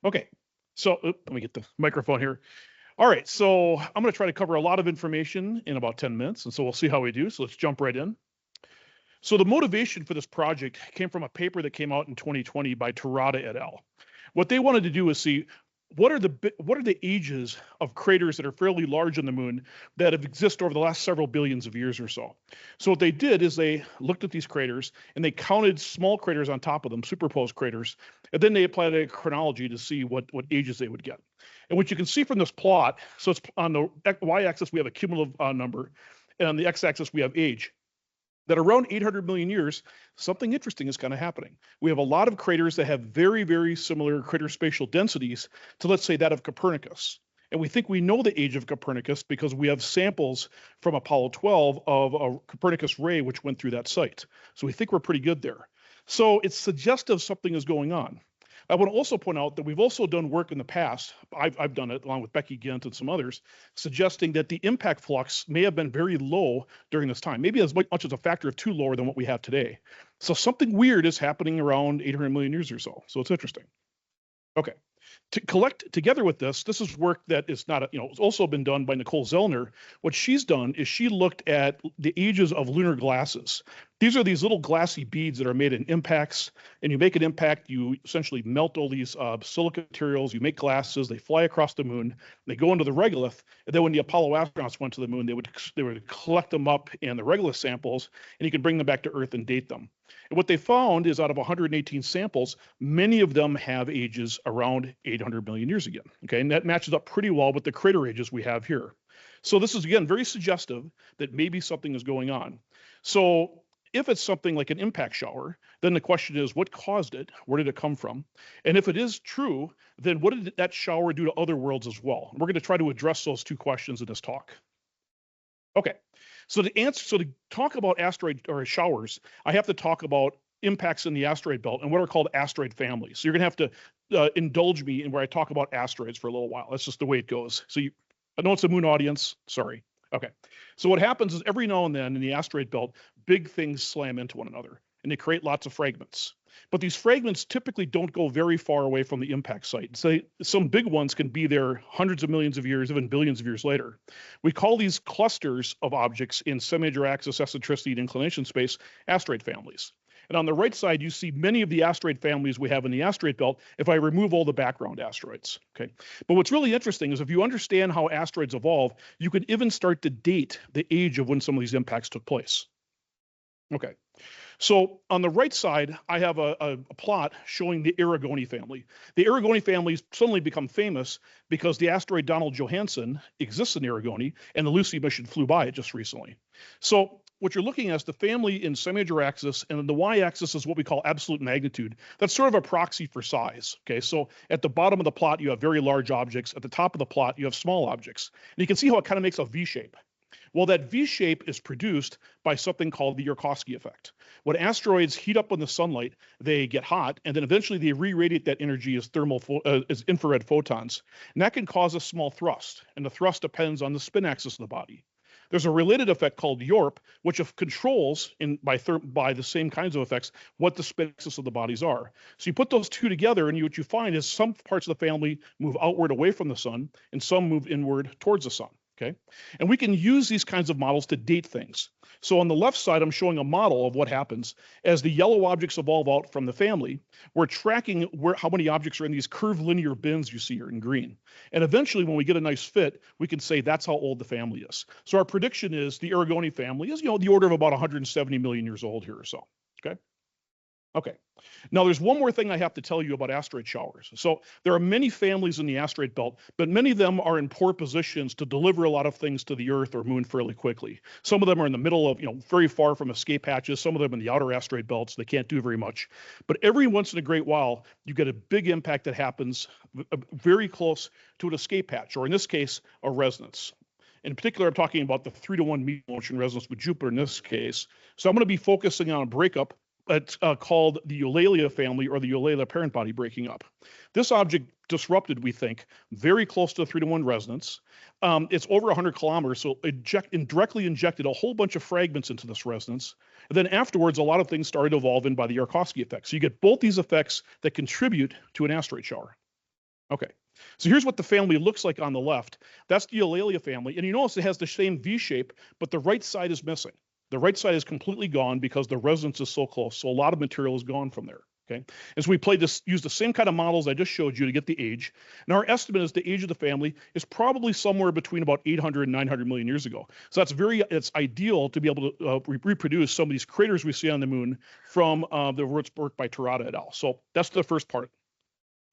Okay, so let me get the microphone here. All right, so I'm going to try to cover a lot of information in about 10 minutes, and so we'll see how we do. So let's jump right in. So the motivation for this project came from a paper that came out in 2020 by Terada et al. What they wanted to do is see what are the ages of craters that are fairly large on the moon that have existed over the last several billions of years or so. So what they did is they looked at these craters and they counted small craters on top of them, superposed craters, and then they applied a chronology to see what ages they would get. And what you can see from this plot, so it's on the y-axis we have a cumulative number, and on the x-axis we have age, that around 800 million years, something interesting is kind of happening. We have a lot of craters that have very, very similar crater spatial densities to, let's say, that of Copernicus. And we think we know the age of Copernicus because we have samples from Apollo 12 of a Copernicus ray which went through that site. So we think we're pretty good there. So it's suggestive something is going on. I want to also point out that we've also done work in the past, I've done it along with Becky Gint and some others, suggesting that the impact flux may have been very low during this time, maybe as much as a factor of 2 lower than what we have today. So something weird is happening around 800 million years or so. So it's interesting. Okay. To collect together with this is work that is not, it's also been done by Nicole Zellner. What she's done is she looked at the ages of lunar glasses. These are these little glassy beads that are made in impacts, and you make an impact, you essentially melt all these silica materials, you make glasses, they fly across the moon, they go into the regolith, and then when the Apollo astronauts went to the moon, they would collect them up in the regolith samples, and you could bring them back to Earth and date them. And what they found is out of 118 samples, many of them have ages around 800 million years again. Okay, and that matches up pretty well with the crater ages we have here. So this is, again, very suggestive that maybe something is going on. So if it's something like an impact shower, then the question is, what caused it? Where did it come from? And if it is true, then what did that shower do to other worlds as well? We're going to try to address those two questions in this talk. Okay, so to talk about asteroid or showers, I have to talk about impacts in the asteroid belt and what are called asteroid families. So you're going to have to indulge me in where I talk about asteroids for a little while. That's just the way it goes. So I know it's a moon audience. Sorry. Okay. So what happens is every now and then in the asteroid belt, big things slam into one another and they create lots of fragments. But these fragments typically don't go very far away from the impact site. So some big ones can be there hundreds of millions of years, even billions of years later. We call these clusters of objects in semi-major axis eccentricity and inclination space asteroid families. And on the right side, you see many of the asteroid families we have in the asteroid belt if I remove all the background asteroids. Okay. But what's really interesting is if you understand how asteroids evolve, you can even start to date the age of when some of these impacts took place. Okay. So on the right side, I have a plot showing the Aragoni family. The Aragoni families suddenly become famous because the asteroid Donald Johanson exists in Aragoni, and the Lucy mission flew by it just recently. So what you're looking at is the family in semi-major axis, and then the y-axis is what we call absolute magnitude. That's sort of a proxy for size. Okay, so at the bottom of the plot, you have very large objects. At the top of the plot, you have small objects. And you can see how it kind of makes a V shape. Well, that V shape is produced by something called the Yarkovsky effect. When asteroids heat up in the sunlight, they get hot, and then eventually they re-radiate that energy as infrared photons. And that can cause a small thrust, and the thrust depends on the spin axis of the body. There's a related effect called YORP, which controls, by the same kinds of effects, what the spin axis of the bodies are. So you put those two together, and what you find is some parts of the family move outward away from the sun, and some move inward towards the sun. Okay, and we can use these kinds of models to date things. So on the left side, I'm showing a model of what happens as the yellow objects evolve out from the family. We're tracking how many objects are in these curved linear bins you see here in green. And eventually, when we get a nice fit, we can say that's how old the family is. So our prediction is the Aragoni family is, the order of about 170 million years old here or so. Okay. Okay. Now, there's one more thing I have to tell you about asteroid showers. So there are many families in the asteroid belt, but many of them are in poor positions to deliver a lot of things to the Earth or Moon fairly quickly. Some of them are in the middle of, very far from escape hatches. Some of them in the outer asteroid belts. They can't do very much. But every once in a great while, you get a big impact that happens very close to an escape hatch, or in this case, a resonance. In particular, I'm talking about the 3-to-1 medium motion resonance with Jupiter in this case. So I'm going to be focusing on a breakup. It's called the Eulalia family, or the Eulalia parent body breaking up. This object disrupted, we think, very close to a 3-to-1 resonance. It's over 100 kilometers, so it directly injected a whole bunch of fragments into this resonance. And then afterwards, a lot of things started to evolve in by the Yarkovsky effect. So you get both these effects that contribute to an asteroid shower. Okay. So here's what the family looks like on the left. That's the Eulalia family. And you notice it has the same V shape, but the right side is missing. The right side is completely gone because the resonance is so close. So a lot of material is gone from there. Okay. As we use the same kind of models I just showed you to get the age. And our estimate is the age of the family is probably somewhere between about 800 and 900 million years ago. So it's ideal to be able to reproduce some of these craters we see on the moon from the work by Terada et al. So that's the first part.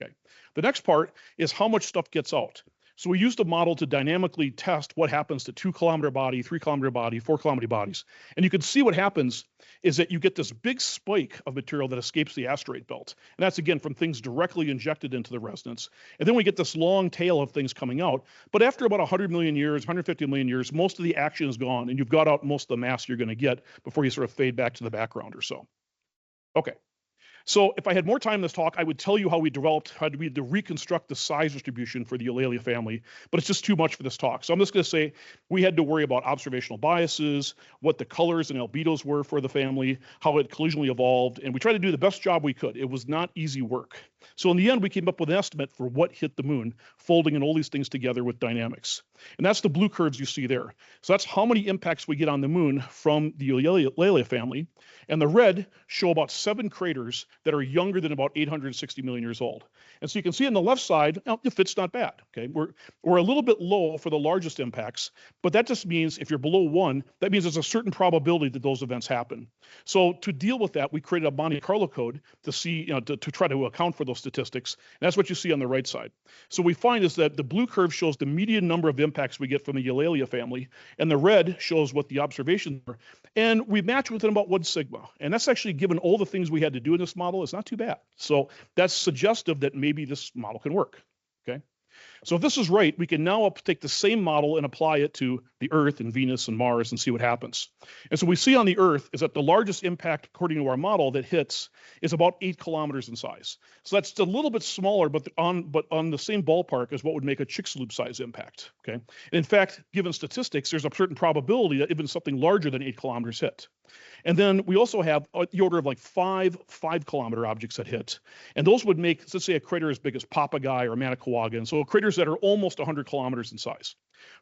Okay. The next part is how much stuff gets out. So we used a model to dynamically test what happens to 2-kilometer body, 3-kilometer body, 4-kilometer bodies. And you can see what happens is that you get this big spike of material that escapes the asteroid belt. And that's, again, from things directly injected into the resonance. And then we get this long tail of things coming out. But after about 100 million years, 150 million years, most of the action is gone. And you've got out most of the mass you're going to get before you sort of fade back to the background or so. Okay. So if I had more time in this talk, I would tell you how we had to reconstruct the size distribution for the Eulalia family, but it's just too much for this talk. So I'm just going to say we had to worry about observational biases, what the colors and albedos were for the family, how it collisionally evolved, and we tried to do the best job we could. It was not easy work. So in the end, we came up with an estimate for what hit the moon, folding in all these things together with dynamics. And that's the blue curves you see there. So that's how many impacts we get on the moon from the Eulalia family. And the red show about 7 craters that are younger than about 860 million years old. And so you can see on the left side, the fit's not bad. Okay, we're a little bit low for the largest impacts, but that just means if you're below 1, that means there's a certain probability that those events happen. So to deal with that, we created a Monte Carlo code to see, to try to account for those statistics. And that's what you see on the right side. So we find is that the blue curve shows the median number of impacts we get from the Eulalia family, and the red shows what the observations are. And we match within about 1 sigma. And that's actually, given all the things we had to do in this model, is not too bad. So that's suggestive that maybe this model can work. Okay. So if this is right, we can now take the same model and apply it to the Earth and Venus and Mars and see what happens. And so we see on the Earth is that the largest impact, according to our model, that hits is about 8 kilometers in size. So that's a little bit smaller, but on the same ballpark as what would make a Chicxulub size impact. Okay. And in fact, given statistics, there's a certain probability that even something larger than 8 kilometers hit. And then we also have the order of like 5-kilometer objects that hit. And those would make, let's say, a crater as big as Papagai or Manicouagan. So craters that are almost 100 kilometers in size.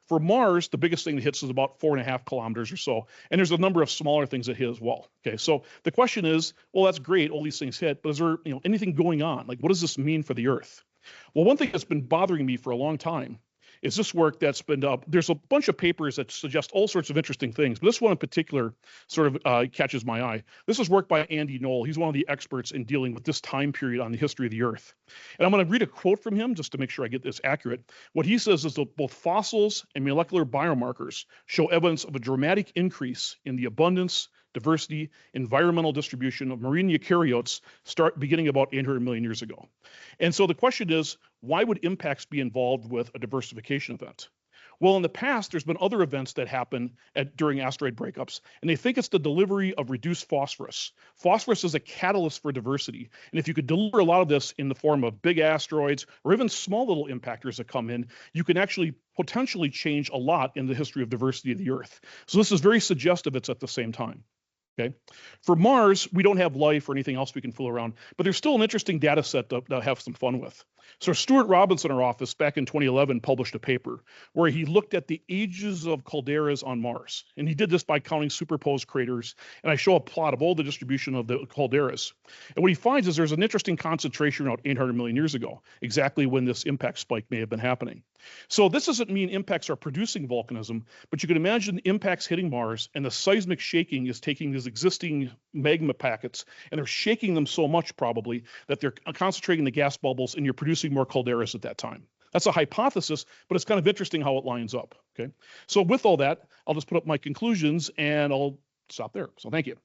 For Mars, the biggest thing that hits is about 4.5 kilometers or so. And there's a number of smaller things that hit as well. Okay, so the question is, well, that's great, all these things hit, but is there anything going on? Like, what does this mean for the Earth? Well, one thing that's been bothering me for a long time is this work that's been there's a bunch of papers that suggest all sorts of interesting things, but this one in particular sort of catches my eye. This is work by Andy Knoll. He's one of the experts in dealing with this time period on the history of the Earth. And I'm going to read a quote from him just to make sure I get this accurate. What he says is that both fossils and molecular biomarkers show evidence of a dramatic increase in the abundance, diversity, environmental distribution of marine eukaryotes beginning about 800 million years ago. And so the question is, why would impacts be involved with a diversification event? Well, in the past, there's been other events that happen during asteroid breakups, and they think it's the delivery of reduced phosphorus. Phosphorus is a catalyst for diversity, and if you could deliver a lot of this in the form of big asteroids or even small little impactors that come in, you can actually potentially change a lot in the history of diversity of the Earth. So this is very suggestive it's at the same time. Okay. For Mars, we don't have life or anything else we can fool around, but there's still an interesting data set to have some fun with. So Stuart Robinson, our office, back in 2011, published a paper where he looked at the ages of calderas on Mars. And he did this by counting superposed craters. And I show a plot of all the distribution of the calderas. And what he finds is there's an interesting concentration around 800 million years ago, exactly when this impact spike may have been happening. So this doesn't mean impacts are producing volcanism, but you can imagine impacts hitting Mars, and the seismic shaking is taking these existing magma packets, and they're shaking them so much probably that they're concentrating the gas bubbles, and you're producing more calderas at that time. That's a hypothesis, but it's kind of interesting how it lines up. Okay, so with all that, I'll just put up my conclusions and I'll stop there. So thank you.